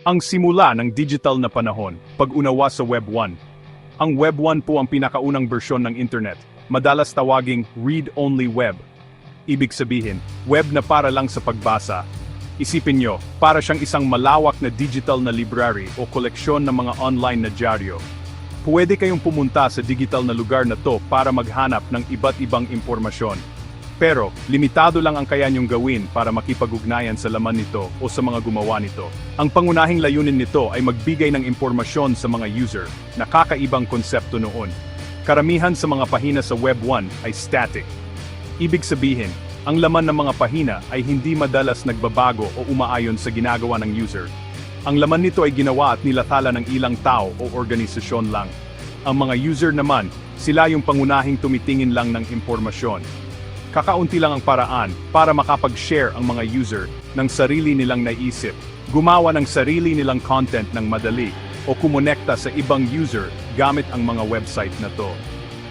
Ang simula ng digital na panahon, pag-unawa sa Web 1. Ang Web 1 po ang pinakaunang bersyon ng Internet, madalas tawaging read-only web. Ibig sabihin, web na para lang sa pagbasa. Isipin nyo, para siyang isang malawak na digital na library o koleksyon ng mga online na dyaryo. Pwede kayong pumunta sa digital na lugar na to para maghanap ng iba't ibang impormasyon. Pero, limitado lang ang kaya niyong gawin para makipag-ugnayan sa laman nito o sa mga gumawa nito. Ang pangunahing layunin nito ay magbigay ng impormasyon sa mga user, na kakaibang konsepto noon. Karamihan sa mga pahina sa Web 1 ay static. Ibig sabihin, ang laman ng mga pahina ay hindi madalas nagbabago o umaayon sa ginagawa ng user. Ang laman nito ay ginawa at nilathala ng ilang tao o organisasyon lang. Ang mga user naman, sila yung pangunahing tumitingin lang ng impormasyon. Kakaunti lang ang paraan para makapag-share ang mga user ng sarili nilang naisip, gumawa ng sarili nilang content ng madali, o kumonekta sa ibang user gamit ang mga website na to.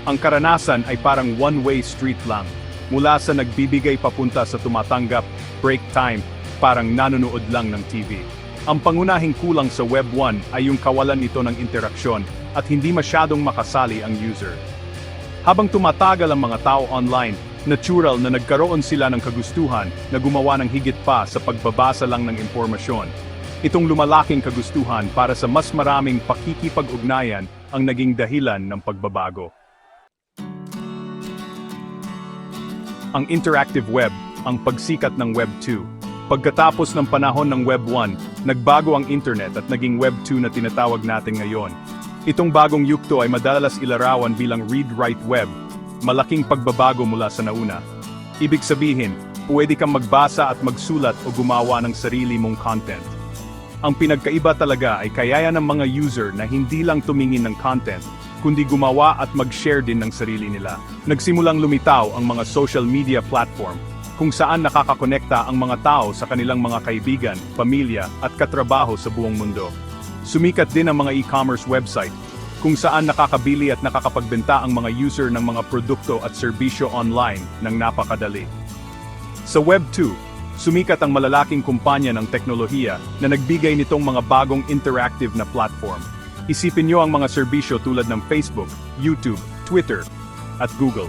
Ang karanasan ay parang one-way street lang, mula sa nagbibigay papunta sa tumatanggap, break time, parang nanonood lang ng TV. Ang pangunahing kulang sa Web 1 ay yung kawalan nito ng interaksyon at hindi masyadong makasali ang user. Habang tumatagal ang mga tao online, natural na nagkaroon sila ng kagustuhan na gumawa ng higit pa sa pagbabasa lang ng impormasyon. Itong lumalaking kagustuhan para sa mas maraming pakikipag-ugnayan ang naging dahilan ng pagbabago. Ang interactive web, ang pagsikat ng Web 2. Pagkatapos ng panahon ng Web 1, nagbago ang internet at naging Web 2 na tinatawag natin ngayon. Itong bagong yugto ay madalas ilarawan bilang read-write web, malaking pagbabago mula sa nauna. Ibig sabihin, pwede kang magbasa at magsulat o gumawa ng sarili mong content. Ang pinagkaiba talaga ay kayaya ng mga user na hindi lang tumingin ng content, kundi gumawa at mag-share din ng sarili nila. Nagsimulang lumitaw ang mga social media platform, kung saan nakakakonekta ang mga tao sa kanilang mga kaibigan, pamilya at katrabaho sa buong mundo. Sumikat din ang mga e-commerce website, kung saan nakakabili at nakakapagbenta ang mga user ng mga produkto at serbisyo online ng napakadali. Sa Web 2, sumikat ang malalaking kumpanya ng teknolohiya na nagbigay nitong mga bagong interactive na platform. Isipin nyo ang mga serbisyo tulad ng Facebook, YouTube, Twitter, at Google.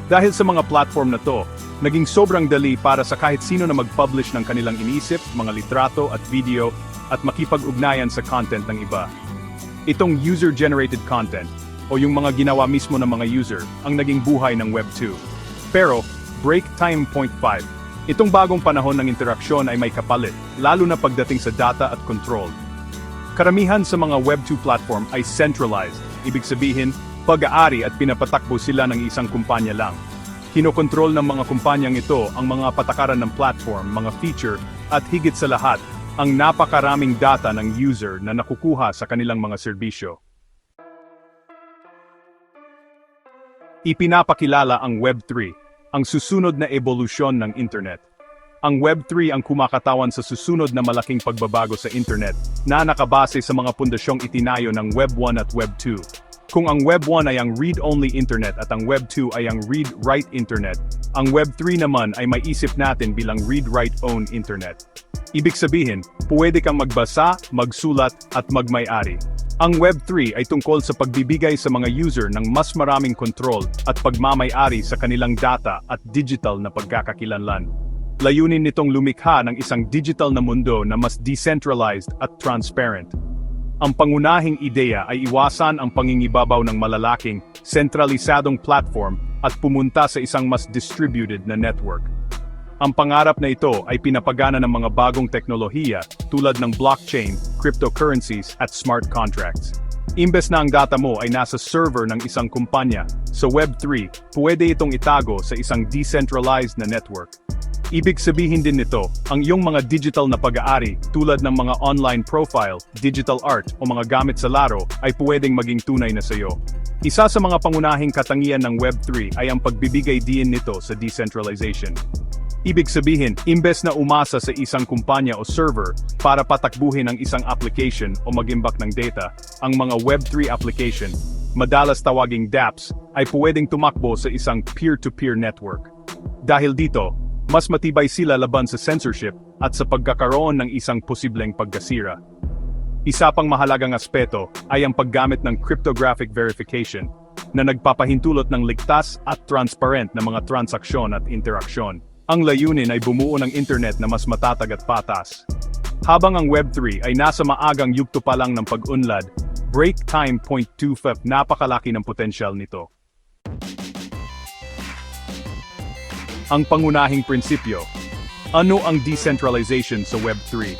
Dahil sa mga platform na to, naging sobrang dali para sa kahit sino na mag-publish ng kanilang inisip, mga litrato at video, at makipag-ugnayan sa content ng iba. Itong user-generated content, o yung mga ginawa mismo ng mga user, ang naging buhay ng Web 2. Pero, break time point 5. Itong bagong panahon ng interaksyon ay may kapalit, lalo na pagdating sa data at control. Karamihan sa mga Web 2 platform ay centralized, ibig sabihin, pag-aari at pinapatakbo sila ng isang kumpanya lang. Kinokontrol ng mga kumpanyang ito ang mga patakaran ng platform, mga feature, at higit sa lahat, ang napakaraming data ng user na nakukuha sa kanilang mga serbisyo. Ipinapakilala ang Web 3, ang susunod na ebolusyon ng Internet. Ang Web 3 ang kumakatawan sa susunod na malaking pagbabago sa Internet na nakabase sa mga pundasyong itinayo ng Web 1 at Web 2. Kung ang Web 1 ay ang read-only Internet at ang Web 2 ay ang read-write Internet, ang Web 3 naman ay maisip natin bilang read-write-own Internet. Ibig sabihin, pwede kang magbasa, magsulat, at magmay-ari. Ang Web 3 ay tungkol sa pagbibigay sa mga user ng mas maraming control at pagmamay-ari sa kanilang data at digital na pagkakakilanlan. Layunin nitong lumikha ng isang digital na mundo na mas decentralized at transparent. Ang pangunahing ideya ay iwasan ang pangingibabaw ng malalaking, sentralisadong platform at pumunta sa isang mas distributed na network. Ang pangarap na ito ay pinapagana ng mga bagong teknolohiya tulad ng blockchain, cryptocurrencies at smart contracts. Imbes na ang data mo ay nasa server ng isang kumpanya, sa Web 3, pwede itong itago sa isang decentralized na network. Ibig sabihin din nito, ang iyong mga digital na pag-aari tulad ng mga online profile, digital art o mga gamit sa laro ay pwedeng maging tunay na sa iyo. Isa sa mga pangunahing katangian ng Web 3 ay ang pagbibigay diin nito sa decentralization. Ibig sabihin, imbes na umasa sa isang kumpanya o server para patakbuhin ang isang application o mag-imbak ng data, ang mga Web3 application, madalas tawaging dApps, ay pwedeng tumakbo sa isang peer-to-peer network. Dahil dito, Mas matibay sila laban sa censorship at sa pagkakaroon ng isang posibleng pagkasira. Isa pang mahalagang aspeto ay ang paggamit ng cryptographic verification na nagpapahintulot ng ligtas at transparent na mga transaksyon at interaksyon. Ang layunin ay bumuo ng internet na mas matatag at patas. Habang ang Web3 ay nasa maagang yugto pa lang ng pag-unlad, break time 0.25 napakalaki ng potensyal nito. Ang pangunahing prinsipyo. Ano ang decentralization sa Web3?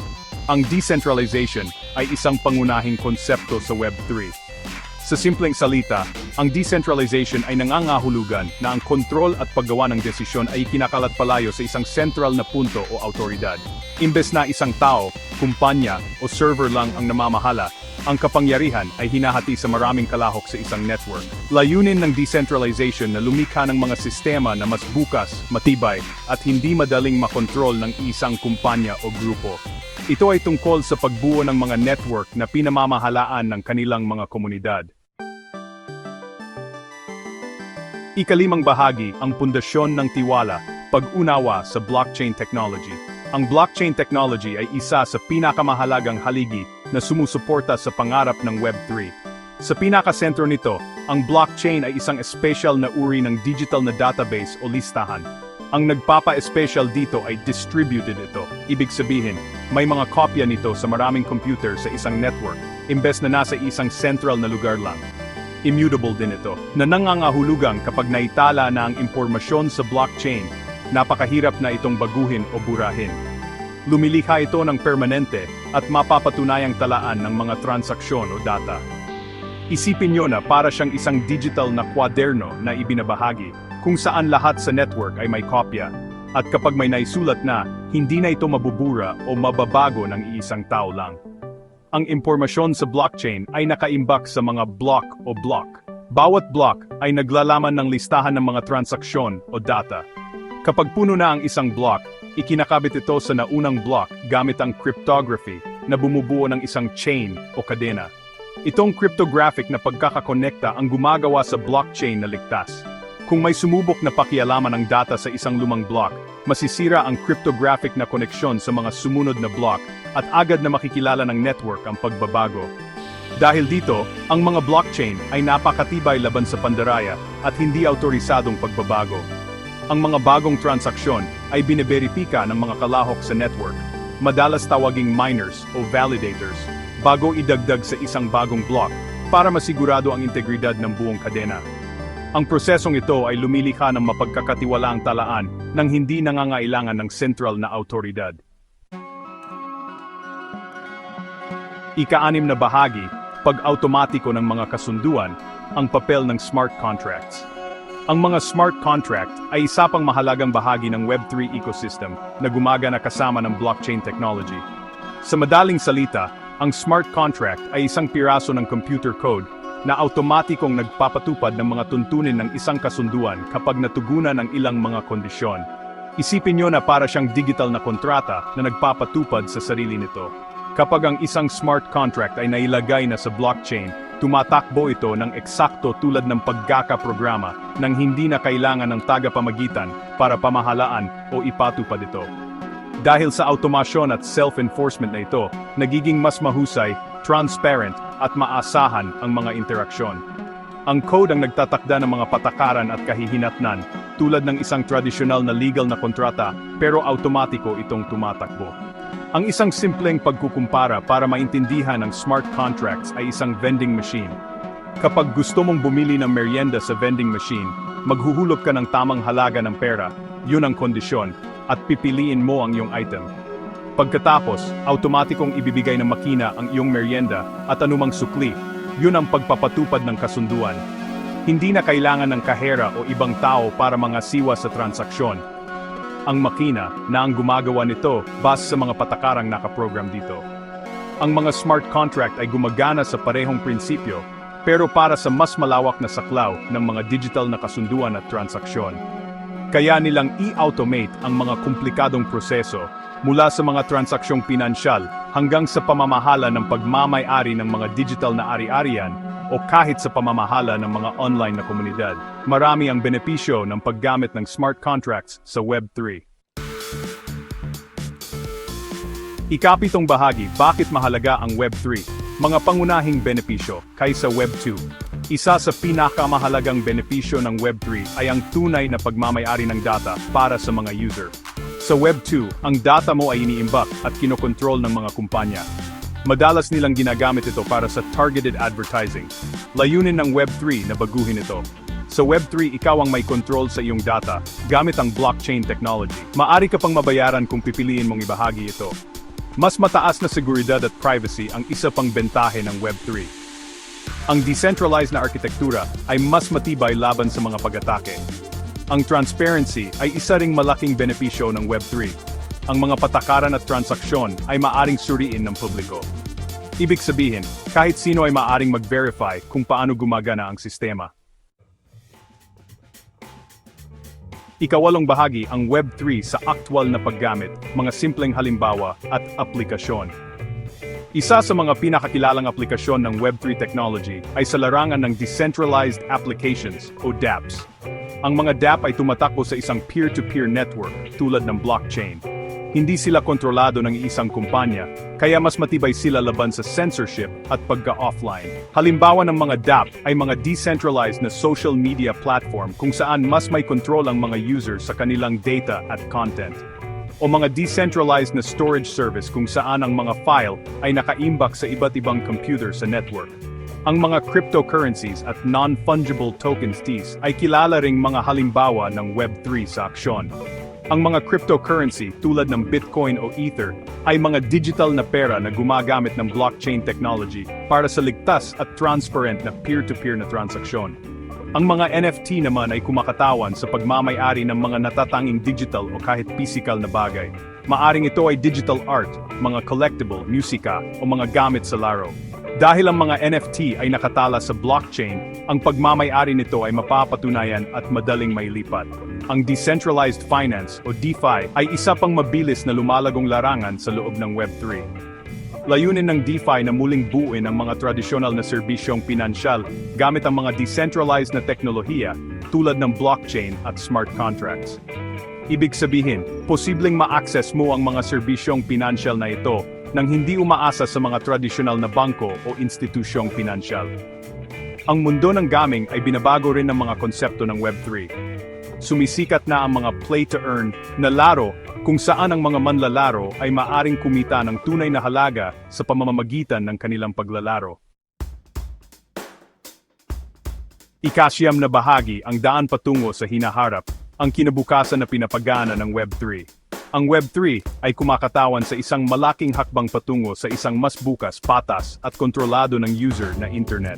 Ang decentralization ay isang pangunahing konsepto sa Web3. Sa simpleng salita, ang decentralization ay nangangahulugan na ang kontrol at paggawa ng desisyon ay kinakalat palayo sa isang central na punto o autoridad. Imbes na isang tao, kumpanya o server lang ang namamahala, ang kapangyarihan ay hinahati sa maraming kalahok sa isang network. Layunin ng decentralization na lumikha ng mga sistema na mas bukas, matibay, at hindi madaling makontrol ng isang kumpanya o grupo. Ito ay tungkol sa pagbuo ng mga network na pinamamahalaan ng kanilang mga komunidad. Ikalimang bahagi, ang pundasyon ng tiwala, pag-unawa sa blockchain technology. Ang blockchain technology ay isa sa pinakamahalagang haligi na sumusuporta sa pangarap ng Web3. Sa pinakasentro nito, ang blockchain ay isang espesyal na uri ng digital na database o listahan. Ang nagpapa-espesyal dito ay distributed ito. Ibig sabihin, may mga kopya nito sa maraming computer sa isang network, imbes na nasa isang central na lugar lang. Immutable din ito, na nangangahulugang kapag naitala na ang impormasyon sa blockchain, napakahirap na itong baguhin o burahin. Lumilikha ito ng permanente at mapapatunayang talaan ng mga transaksyon o data. Isipin nyo na para siyang isang digital na kwaderno na ibinabahagi, kung saan lahat sa network ay may kopya, at kapag may naisulat na, hindi na ito mabubura o mababago ng iisang tao lang. Ang impormasyon sa blockchain ay nakaimbak sa mga block o block. Bawat block ay naglalaman ng listahan ng mga transaksyon o data. Kapag puno na ang isang block, ikinakabit ito sa naunang block gamit ang cryptography na bumubuo ng isang chain o kadena. Itong cryptographic na pagkakakonekta ang gumagawa sa blockchain na ligtas. Kung may sumubok na pakialaman ng data sa isang lumang block, masisira ang cryptographic na koneksyon sa mga sumunod na block at agad na makikilala ng network ang pagbabago. Dahil dito, ang mga blockchain ay napakatibay laban sa pandaraya at hindi autorisadong pagbabago. Ang mga bagong transaksyon ay biniberipika ng mga kalahok sa network, madalas tawaging miners o validators, bago idagdag sa isang bagong block para masigurado ang integridad ng buong kadena. Ang prosesong ito ay lumilikha ng mapagkakatiwalaang talaan nang hindi nangangailangan ng central na autoridad. Ika-6 na bahagi, pag-automatiko ng mga kasunduan, ang papel ng smart contracts. Ang mga smart contract ay isa pang mahalagang bahagi ng Web3 ecosystem na gumagana kasama ng blockchain technology. Sa madaling salita, ang smart contract ay isang piraso ng computer code na automatikong nagpapatupad ng mga tuntunin ng isang kasunduan kapag natugunan ang ilang mga kondisyon. Isipin nyo na para siyang digital na kontrata na nagpapatupad sa sarili nito. Kapag ang isang smart contract ay nailagay na sa blockchain, tumatakbo ito ng eksakto tulad ng pagkakaprograma nang hindi na kailangan ng tagapamagitan para pamahalaan o ipatupad ito. Dahil sa automasyon at self-enforcement na ito, nagiging mas mahusay, transparent, at maasahan ang mga interaksyon. Ang code ang nagtatakda ng mga patakaran at kahihinatnan, tulad ng isang tradisyonal na legal na kontrata, pero automatiko itong tumatakbo. Ang isang simpleng pagkukumpara para maintindihan ang smart contracts ay isang vending machine. Kapag gusto mong bumili ng merienda sa vending machine, maghuhulog ka ng tamang halaga ng pera, yun ang kondisyon, at pipiliin mo ang iyong item. Pagkatapos, automatikong ibibigay ng makina ang iyong merienda at anumang sukli, yun ang pagpapatupad ng kasunduan. Hindi na kailangan ng kahera o ibang tao para mangasiwa sa transaksyon. Ang makina na ang gumagawa nito base sa mga patakarang nakaprogram dito. Ang mga smart contract ay gumagana sa parehong prinsipyo, pero para sa mas malawak na saklaw ng mga digital na kasunduan at transaksyon. Kaya nilang i-automate ang mga komplikadong proseso mula sa mga transaksyong pinansyal hanggang sa pamamahala ng pagmamay-ari ng mga digital na ari-arian o kahit sa pamamahala ng mga online na komunidad. Marami ang benepisyo ng paggamit ng smart contracts sa Web3. Ikapitong bahagi, bakit mahalaga ang Web3? Mga pangunahing benepisyo kaysa Web2. Isa sa pinakamahalagang benepisyo ng Web3 ay ang tunay na pagmamay-ari ng data para sa mga user. Sa Web2, ang data mo ay iniimbak at kinokontrol ng mga kumpanya. Madalas nilang ginagamit ito para sa targeted advertising. Layunin ng Web3 na baguhin ito. Sa Web3, ikaw ang may control sa iyong data gamit ang blockchain technology. Maari ka pang mabayaran kung pipiliin mong ibahagi ito. Mas mataas na seguridad at privacy ang isa pang bentahe ng Web3. Ang decentralized na arkitektura ay mas matibay laban sa mga pag-atake. Ang transparency ay isa ring malaking benepisyo ng Web3. Ang mga patakaran at transaksyon ay maaring suriin ng publiko. Ibig sabihin, kahit sino ay maaring mag-verify kung paano gumagana ang sistema. Ikawalong bahagi, ang Web3 sa aktwal na paggamit, mga simpleng halimbawa at aplikasyon. Isa sa mga pinakakilalang aplikasyon ng Web3 technology ay sa larangan ng Decentralized Applications o dApps. Ang mga dApp ay tumatakbo sa isang peer-to-peer network tulad ng blockchain. Hindi sila kontrolado ng isang kumpanya, kaya mas matibay sila laban sa censorship at pagka-offline. Halimbawa ng mga dApp ay mga decentralized na social media platform kung saan mas may control ang mga users sa kanilang data at content. O mga decentralized na storage service kung saan ang mga file ay nakaimbak sa iba't ibang computer sa network. Ang mga cryptocurrencies at non-fungible tokens (TIS) ay kilala ring mga halimbawa ng Web3 sa aksyon. Ang mga cryptocurrency tulad ng Bitcoin o Ether ay mga digital na pera na gumagamit ng blockchain technology para sa ligtas at transparent na peer-to-peer na transaksyon. Ang mga NFT naman ay kumakatawan sa pagmamay-ari ng mga natatanging digital o kahit physical na bagay. Maaring ito ay digital art, mga collectible, musika, o mga gamit sa laro. Dahil ang mga NFT ay nakatala sa blockchain, ang pagmamay-ari nito ay mapapatunayan at madaling mailipat. Ang decentralized finance o DeFi ay isa pang mabilis na lumalagong larangan sa loob ng Web3. Layunin ng DeFi na muling buuin ang mga tradisyonal na serbisyong pinansyal gamit ang mga decentralized na teknolohiya tulad ng blockchain at smart contracts. Ibig sabihin, posibleng ma-access mo ang mga serbisyong pinansyal na ito nang hindi umaasa sa mga tradisyonal na bangko o institusyong pinansyal. Ang mundo ng gaming ay binabago rin ng mga konsepto ng Web3. Sumisikat na ang mga play-to-earn na laro kung saan ang mga manlalaro ay maaring kumita ng tunay na halaga sa pamamagitan ng kanilang paglalaro. Ikasyam na bahagi, ang daan patungo sa hinaharap, ang kinabukasan na pinapagana ng Web3. Ang Web3 ay kumakatawan sa isang malaking hakbang patungo sa isang mas bukas, patas at kontrolado ng user na internet.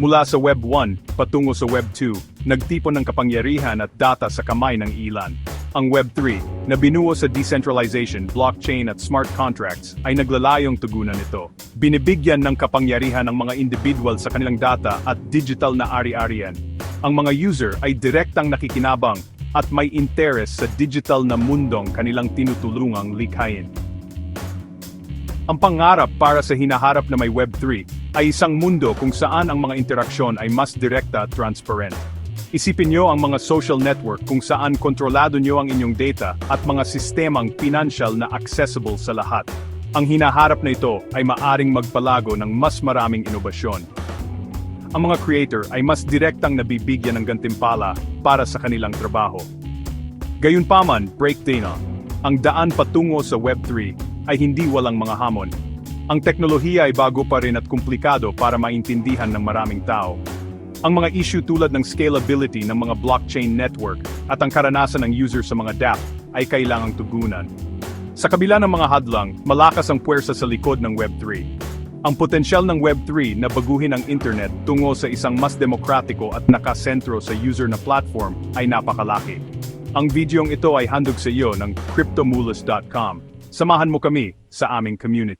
Mula sa Web 1 patungo sa Web 2, nagtipon ng kapangyarihan at data sa kamay ng ilan. Ang Web 3, na binuo sa decentralization, blockchain at smart contracts, ay naglalayong tugunan ito. Binibigyan ng kapangyarihan ang mga individual sa kanilang data at digital na ari-arian. Ang mga user ay direktang nakikinabang at may interes sa digital na mundong kanilang tinutulungang likhain. Ang pangarap para sa hinaharap na may Web3 ay isang mundo kung saan ang mga interaksyon ay mas direkta at transparent. Isipin niyo ang mga social network kung saan kontrolado niyo ang inyong data at mga sistemang pinansyal na accessible sa lahat. Ang hinaharap na ito ay maaring magpalago ng mas maraming inobasyon. Ang mga creator ay mas direktang nabibigyan ng gantimpala para sa kanilang trabaho. Gayunpaman, breakdown, ang daan patungo sa Web3 ay hindi walang mga hamon. Ang teknolohiya ay bago pa rin at komplikado para maintindihan ng maraming tao. Ang mga issue tulad ng scalability ng mga blockchain network at ang karanasan ng user sa mga dApp ay kailangang tugunan. Sa kabila ng mga hadlang, malakas ang puwersa sa likod ng Web3. Ang potensyal ng Web3 na baguhin ang internet tungo sa isang mas demokratiko at nakasentro sa user na platform ay napakalaki. Ang videong ito ay handog sa iyo ng cryptomulus.com. Samahan mo kami sa aming community.